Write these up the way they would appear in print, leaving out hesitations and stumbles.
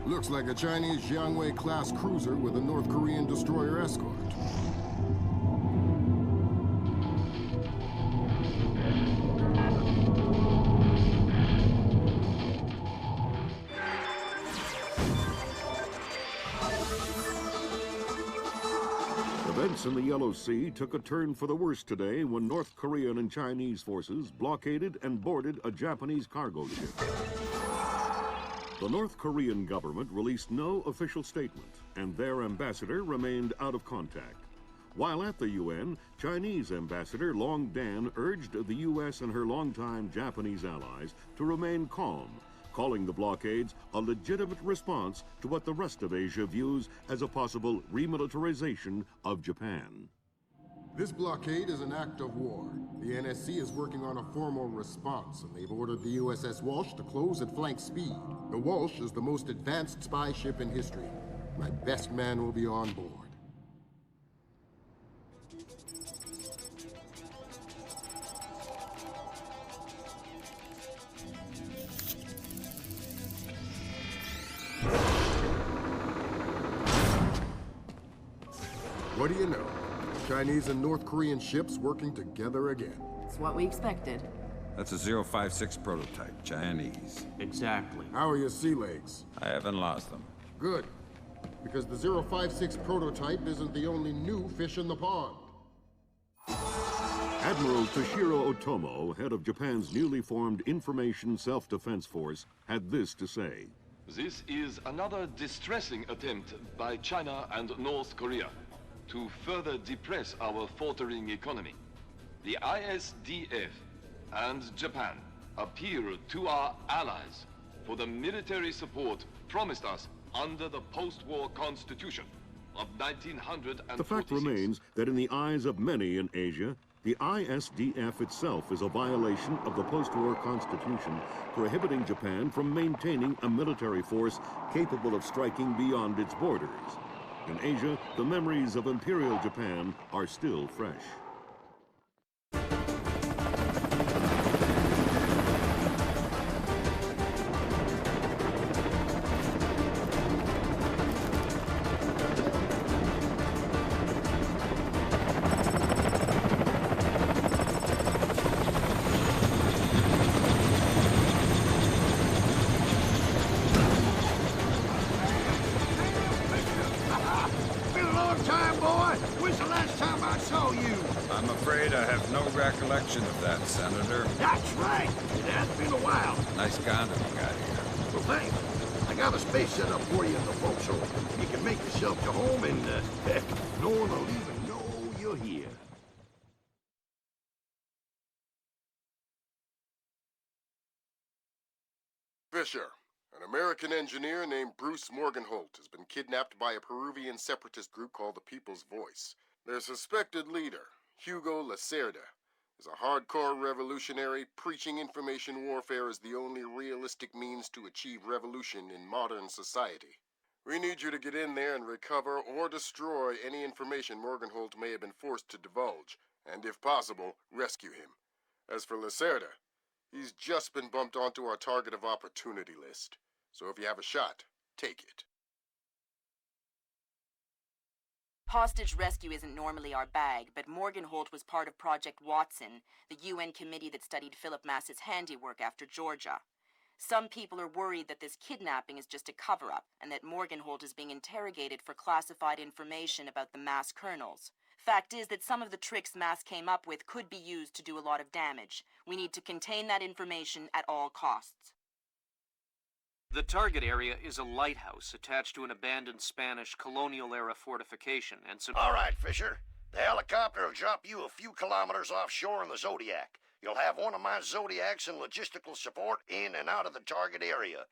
Looks like a Chinese Jiangwei-class cruiser with a North Korean destroyer escort. Events in the Yellow Sea took a turn for the worse today when North Korean and Chinese forces blockaded and boarded a Japanese cargo ship. The North Korean government released no official statement, and their ambassador remained out of contact. While at the UN, Chinese Ambassador Long Dan urged the U.S. and her longtime Japanese allies to remain calm, calling the blockades a legitimate response to what the rest of Asia views as a possible remilitarization of Japan. This blockade is an act of war. The NSC is working on a formal response, and they've ordered the USS Walsh to close at flank speed. The Walsh is the most advanced spy ship in history. My best man will be on board. What do you know? Chinese and North Korean ships working together again. It's what we expected. That's a 056 prototype, Chinese. Exactly. How are your sea legs? I haven't lost them. Good. Because the 056 prototype isn't the only new fish in the pond. Admiral Toshiro Otomo, head of Japan's newly formed Information Self-Defense Force, had this to say. This is another distressing attempt by China and North Korea to further depress our faltering economy. The ISDF and Japan appeal to our allies for the military support promised us under the post-war constitution of 1946. The fact remains that in the eyes of many in Asia, the ISDF itself is a violation of the post-war constitution, prohibiting Japan from maintaining a military force capable of striking beyond its borders. In Asia, the memories of Imperial Japan are still fresh. I'm afraid I have no recollection of that, Senator. That's right. It has been a while. Nice condom you got here. Well, thanks. I got a space set up for you in the forecastle. You can make yourself to home and, no one will even know you're here. Fisher, an American engineer named Bruce Morgenholt has been kidnapped by a Peruvian separatist group called the People's Voice. Their suspected leader, Hugo Lacerda, is a hardcore revolutionary preaching information warfare as the only realistic means to achieve revolution in modern society. We need you to get in there and recover or destroy any information Morgenholt may have been forced to divulge, and if possible, rescue him. As for Lacerda, he's just been bumped onto our target of opportunity list. So if you have a shot, take it. Hostage rescue isn't normally our bag, but Morgenholt was part of Project Watson, the UN committee that studied Philip Mass's handiwork after Georgia. Some people are worried that this kidnapping is just a cover-up, and that Morgenholt is being interrogated for classified information about the Mass kernels. Fact is that some of the tricks Mass came up with could be used to do a lot of damage. We need to contain that information at all costs. The target area is a lighthouse attached to an abandoned Spanish colonial-era fortification and All right, Fisher. The helicopter will drop you a few kilometers offshore in the Zodiac. You'll have one of my Zodiacs and logistical support in and out of the target area.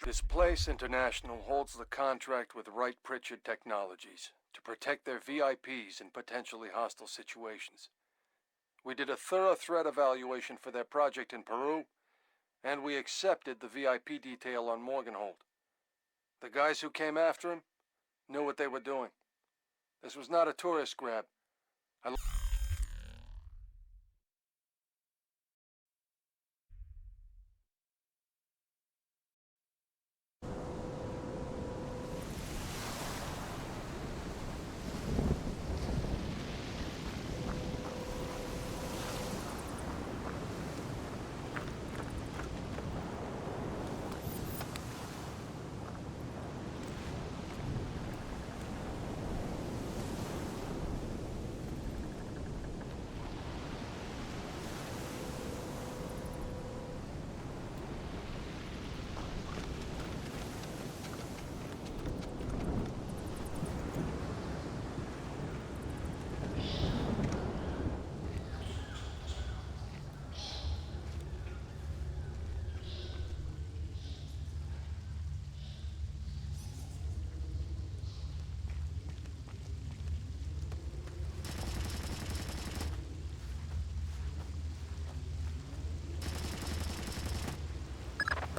This place, International, holds the contract with Wright Pritchard Technologies to protect their VIPs in potentially hostile situations. We did a thorough threat evaluation for their project in Peru, and we accepted the VIP detail on Morganhold. The guys who came after him knew what they were doing. This was not a tourist grab.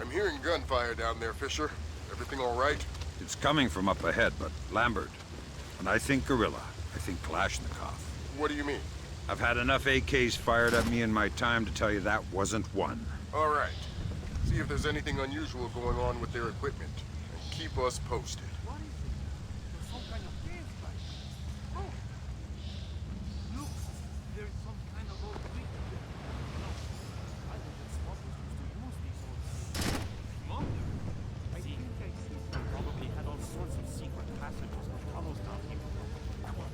I'm hearing gunfire down there, Fisher. Everything all right? It's coming from up ahead, but Lambert. When I think guerrilla, I think Kalashnikov. What do you mean? I've had enough AKs fired at me in my time to tell you that wasn't one. All right. See if there's anything unusual going on with their equipment. And keep us posted. What is it? There's some kind of gas pipe. Oh! Look! There's some kind of old brick there. No. I think it's supposed to use these old things. Smuggler? I think I see. Probably had all sorts of secret passages and tunnels down here. Come on.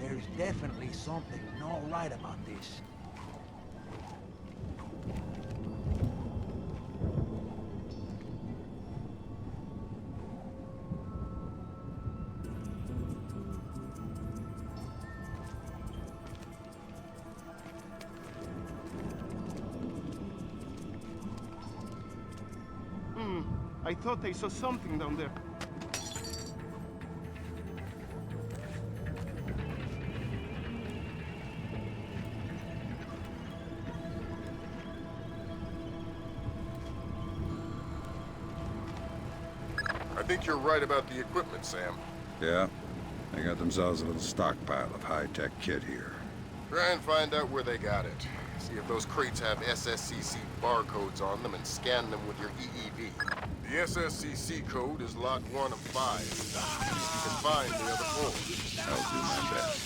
There's definitely something not right about this. I thought I saw something down there. I think you're right about the equipment, Sam. Yeah, they got themselves a little stockpile of high-tech kit here. Try and find out where they got it. See if those crates have SSCC barcodes on them and scan them with your EEV. The SSCC code is lot 1 of 5. See if you can find the other 4. I'll do my best.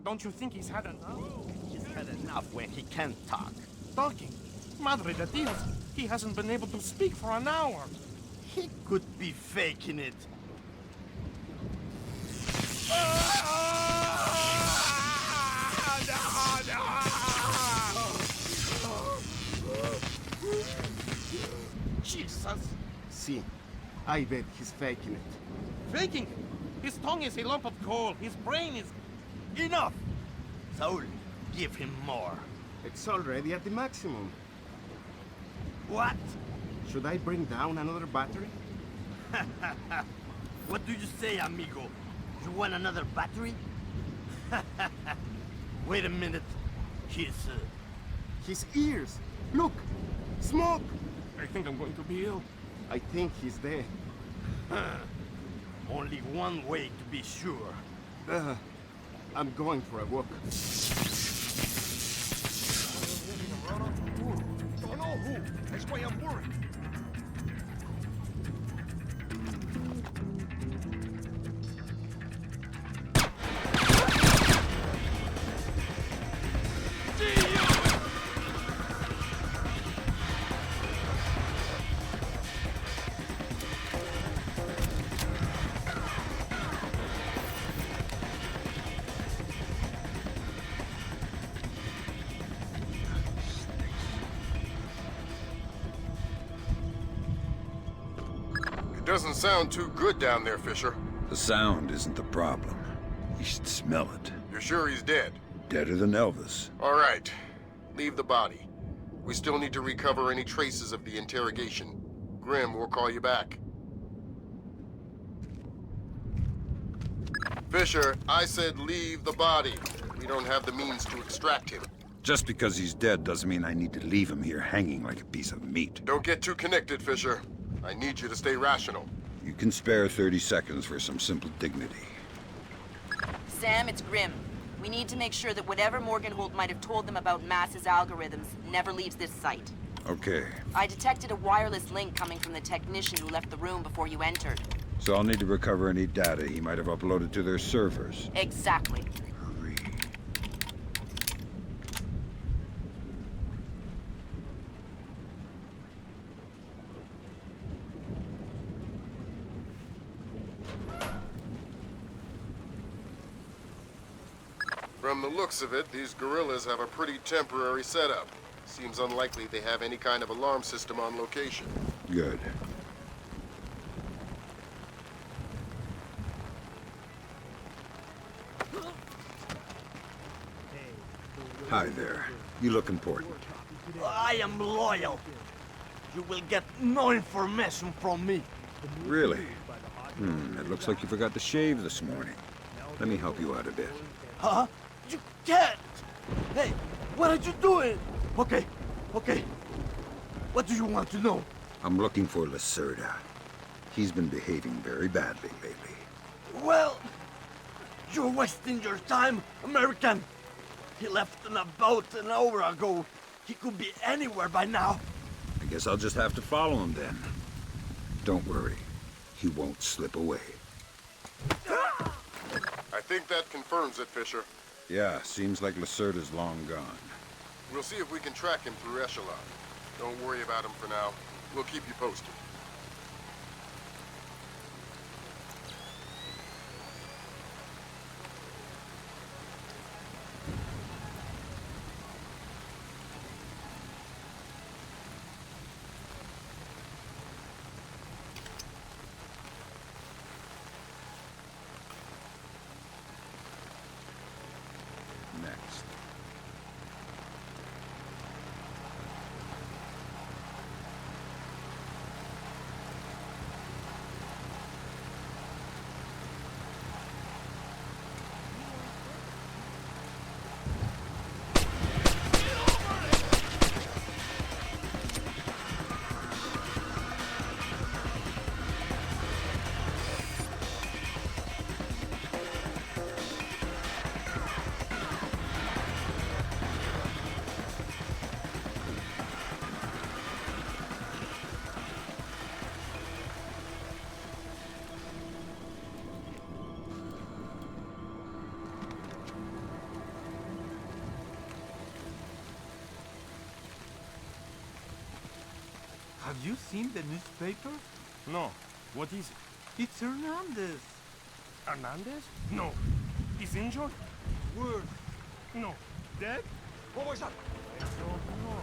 Don't you think he's had enough? He's had enough when he can't talk. Talking? Madre de Dios, he hasn't been able to speak for an hour. He could be faking it. Jesus! See, I bet he's faking it. Faking it? His tongue is a lump of coal. His brain is... Enough! Saul, give him more. It's already at the maximum. What? Should I bring down another battery? What do you say, amigo? You want another battery? Wait a minute. His ears! Look! Smoke! I think I'm going to be ill. I think he's dead. Only one way to be sure. I'm going for a walk. Don't know who. That's why I'm worried. It doesn't sound too good down there, Fisher. The sound isn't the problem. You should smell it. You're sure he's dead? Deader than Elvis. All right. Leave the body. We still need to recover any traces of the interrogation. Grim will call you back. Fisher, I said leave the body. We don't have the means to extract him. Just because he's dead doesn't mean I need to leave him here hanging like a piece of meat. Don't get too connected, Fisher. I need you to stay rational. You can spare 30 seconds for some simple dignity. Sam, it's Grim. We need to make sure that whatever Morgenholt might have told them about Mass's algorithms never leaves this site. Okay. I detected a wireless link coming from the technician who left the room before you entered. So I'll need to recover any data he might have uploaded to their servers. Exactly. Hurry. From the looks of it, these guerrillas have a pretty temporary setup. Seems unlikely they have any kind of alarm system on location. Good. Hi there. You look important. I am loyal. You will get no information from me. Really? It looks like you forgot to shave this morning. Let me help you out a bit. Huh? You can't! Hey, what are you doing? Okay. What do you want to know? I'm looking for Lacerda. He's been behaving very badly lately. Well, you're wasting your time, American. He left on a boat an hour ago. He could be anywhere by now. I guess I'll just have to follow him then. Don't worry. He won't slip away. I think that confirms it, Fisher. Yeah, seems like Lacerda's long gone. We'll see if we can track him through Echelon. Don't worry about him for now. We'll keep you posted. Next. Have you seen the newspaper? No. What is it? It's Hernandez. Hernandez? No. He's injured? Word. No. Dead? What was that? I don't know.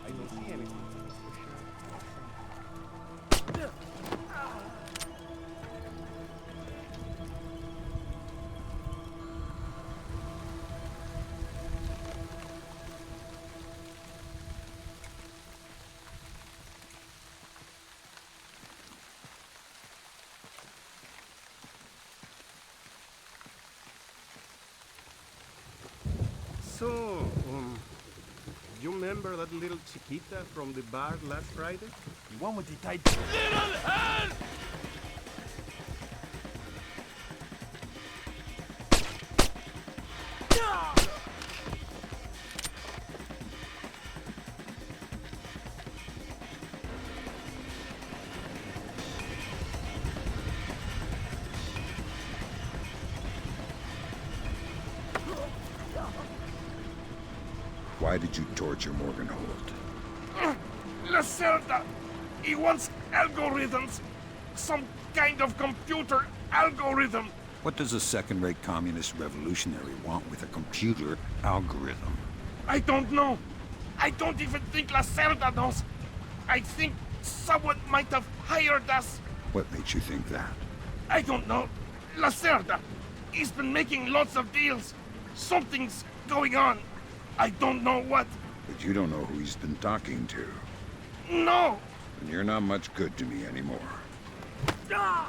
I don't see anything. So, you remember that little chiquita from the bar last Friday? The one with the tight... Little hand! Why did you torture Morgan Holt? Lacerda! He wants algorithms! Some kind of computer algorithm! What does a second-rate communist revolutionary want with a computer algorithm? I don't know! I don't even think Lacerda knows! I think someone might have hired us! What makes you think that? I don't know. Lacerda! He's been making lots of deals! Something's going on! I don't know what. But you don't know who he's been talking to. No! And you're not much good to me anymore. That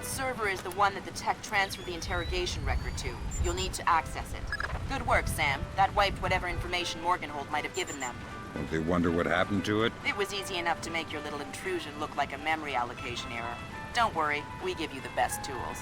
server is the one that the tech transferred the interrogation record to. You'll need to access it. Good work, Sam. That wiped whatever information Morgenhold might have given them. Won't they wonder what happened to it? It was easy enough to make your little intrusion look like a memory allocation error. Don't worry, we give you the best tools.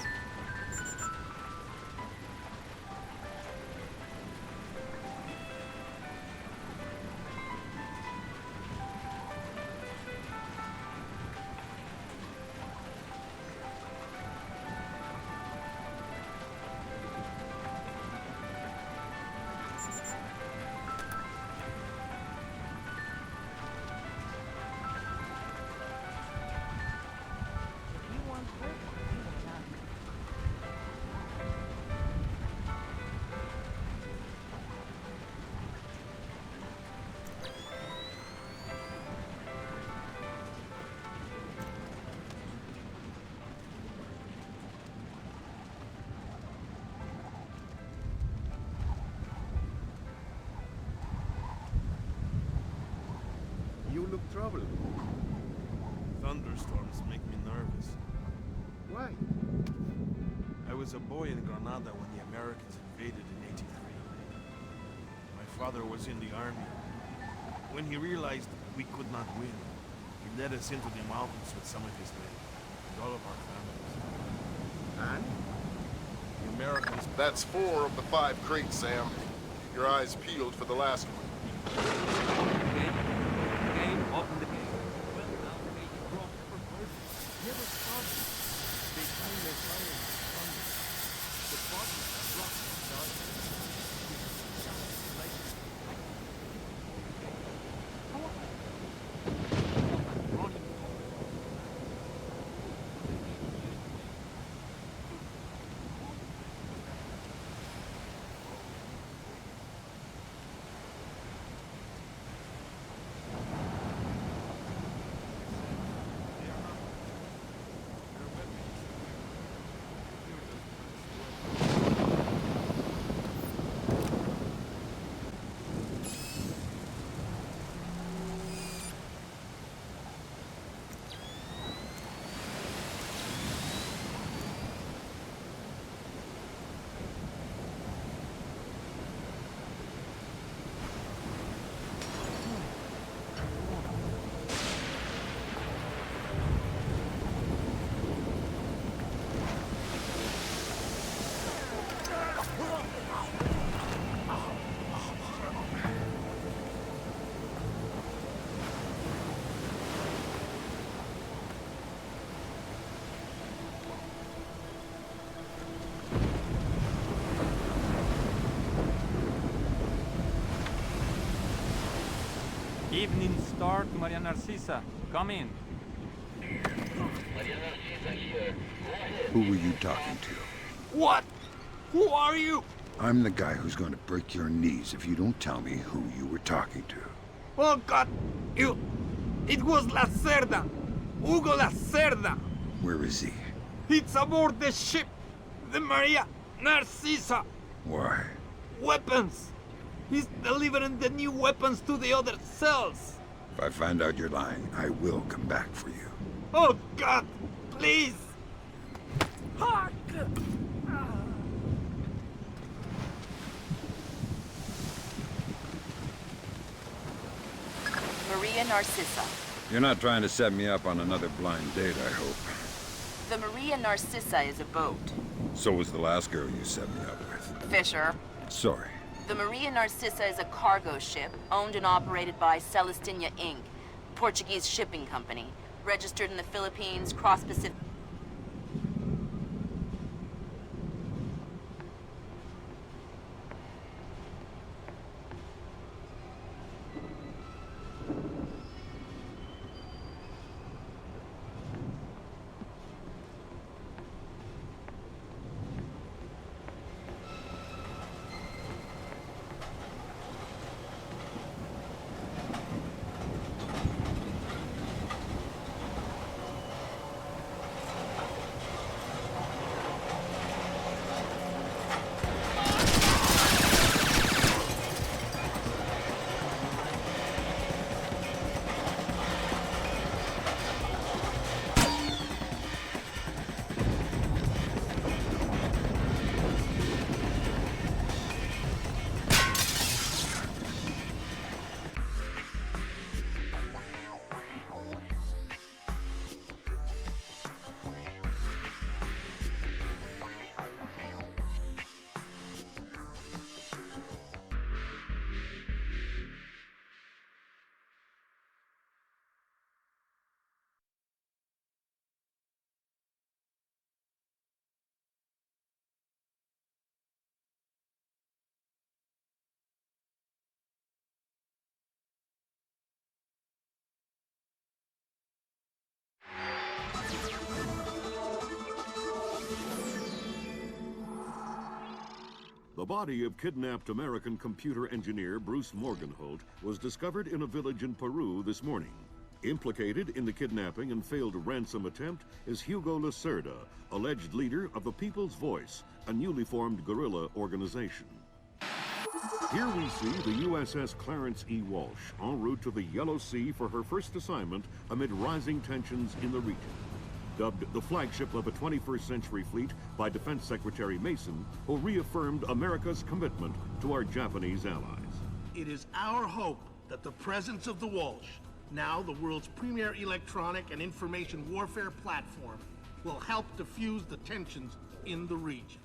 You look troubled. Thunderstorms make me nervous. Why? I was a boy in Granada when the Americans invaded in '83. My father was in the army. When he realized we could not win, he led us into the mountains with some of his men and all of our families. And? The Americans... That's 4 of the 5 crates, Sam. Keep your eyes peeled for the last one. Open the gate. Well, now the gate broke for birth. Never started. They find their fire from the body dropped from darkness. Evening Star to Maria Narcisa. Come in. Who were you talking to? What? Who are you? I'm the guy who's going to break your knees if you don't tell me who you were talking to. Oh, God! It was Lacerda! Hugo Lacerda! Where is he? It's aboard the ship! The Maria Narcisa! Why? Weapons! He's delivering the new weapons to the other cells! If I find out you're lying, I will come back for you. Oh, God! Please! Maria Narcissa. You're not trying to set me up on another blind date, I hope. The Maria Narcissa is a boat. So was the last girl you set me up with. Fisher. Sorry. The Maria Narcissa is a cargo ship owned and operated by Celestina Inc., Portuguese shipping company, registered in the Philippines, cross-Pacific. The body of kidnapped American computer engineer Bruce Morgenholt was discovered in a village in Peru this morning. Implicated in the kidnapping and failed ransom attempt is Hugo Lacerda, alleged leader of the People's Voice, a newly formed guerrilla organization. Here we see the USS Clarence E. Walsh en route to the Yellow Sea for her first assignment amid rising tensions in the region. Dubbed the flagship of a 21st century fleet by Defense Secretary Mason, who reaffirmed America's commitment to our Japanese allies. It is our hope that the presence of the Walsh, now the world's premier electronic and information warfare platform, will help diffuse the tensions in the region.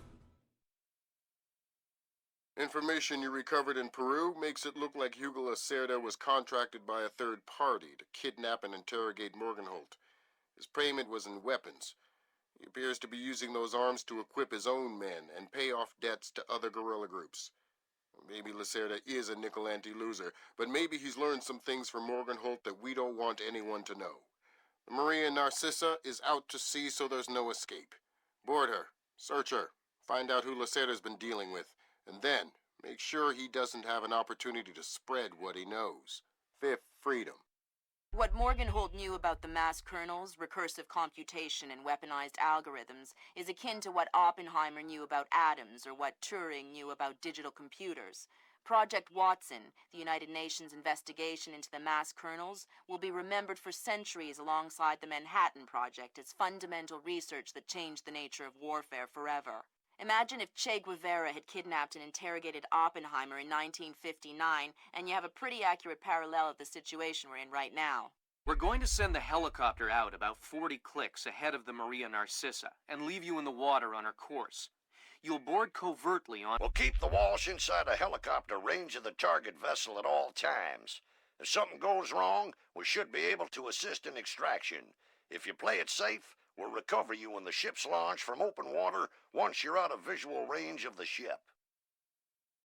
Information you recovered in Peru makes it look like Hugo Lacerda was contracted by a third party to kidnap and interrogate Morgenholt. His payment was in weapons. He appears to be using those arms to equip his own men and pay off debts to other guerrilla groups. Maybe Lacerda is a nickel-ante loser, but maybe he's learned some things from Morgenholt that we don't want anyone to know. The Maria Narcissa is out to sea, so there's no escape. Board her, search her, find out who Lacerda's been dealing with, and then make sure he doesn't have an opportunity to spread what he knows. Fifth freedom. What Morgenholt knew about the mass kernels, recursive computation, and weaponized algorithms is akin to what Oppenheimer knew about atoms or what Turing knew about digital computers. Project Watson, the United Nations investigation into the mass kernels, will be remembered for centuries alongside the Manhattan Project as fundamental research that changed the nature of warfare forever. Imagine if Che Guevara had kidnapped and interrogated Oppenheimer in 1959, and you have a pretty accurate parallel of the situation we're in right now. We're going to send the helicopter out about 40 clicks ahead of the Maria Narcissa and leave you in the water on her course. You'll board covertly on... We'll keep the Walsh inside a helicopter range of the target vessel at all times. If something goes wrong, we should be able to assist in extraction. If you play it safe, we'll recover you when the ship's launched from open water once you're out of visual range of the ship.